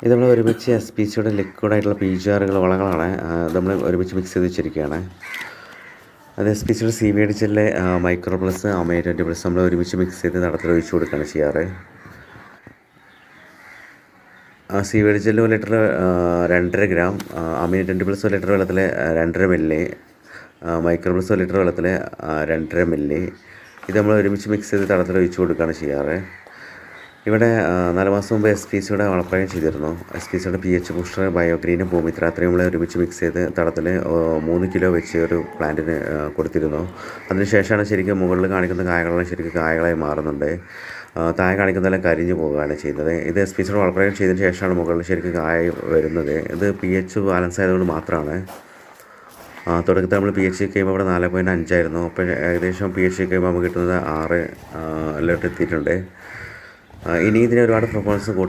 ഇത് നമ്മൾ ഒരുമിച്ച് എസ് പി സിയുടെ ലിക്വിഡായിട്ടുള്ള PGR വളങ്ങളാണ്. നമ്മൾ ഒരുമിച്ച് മിക്സ് ചെയ്ത് വെച്ചിരിക്കുകയാണ്. അത് എസ് പി സിയുടെ CVD gel, micro plus, amen 20+ നമ്മൾ ഒരുമിച്ച് മിക്സ് ചെയ്ത് തടത്തിൽ ഒഴിച്ച് കൊടുക്കുകയാണ് ചെയ്യാറ്. CVD gel 1 litre 2.5 gram, amen 20+ 1 litre വെള്ളത്തിൽ 2.5 മില്ലി, മൈക്രോ പ്ലസ് 1 ലിറ്റർ വെള്ളത്തിൽ 2.5 മില്ലി. ഇത് നമ്മൾ ഒരുമിച്ച് മിക്സ് ചെയ്ത് തടത്തിൽ ഒഴിച്ച് കൊടുക്കുകയാണ് ചെയ്യാറ്. ഇവിടെ 4 മാസം മുമ്പ് എസ് പി സിയുടെ വളപ്രയോഗം ചെയ്തിരുന്നു. എസ് പി സിയുടെ PH ബൂസ്റ്റർ, ബയോഗ്രീനും ഭൂമിത്ര അത്രയും നമ്മൾ ഒരുമിച്ച് മിക്സ് ചെയ്ത് തടത്തിൽ 3 കിലോ വെച്ച് ഒരു പ്ലാന്റിന് കൊടുത്തിരുന്നു. അതിനുശേഷമാണ് ശരിക്കും മുകളിൽ കാണിക്കുന്ന കായകളെല്ലാം ശരിക്കും കായകളായി മാറുന്നുണ്ട്. താഴെ കാണിക്കുന്നതെല്ലാം കരിഞ്ഞു പോവുകയാണ് ചെയ്യുന്നത്. ഇത് എസ് പി സിയുടെ വളപ്രയോഗം ചെയ്തതിന് ശേഷമാണ് മുകളിൽ ശരിക്കും കായ വരുന്നത്. ഇത് PH ബാലൻസ് ആയതുകൊണ്ട് മാത്രമാണ്. തുടക്കത്തിൽ നമ്മൾ PH കഴിയുമ്പോൾ ഇവിടെ 4.5 ആയിരുന്നു. അപ്പോൾ ഏകദേശം PH കഴിയുമ്പോൾ നമുക്ക് കിട്ടുന്നത് 6 എത്തിയിട്ടുണ്ട്. ഇനി ഇതിന് ഒരുപാട് പെർഫോമൻസ്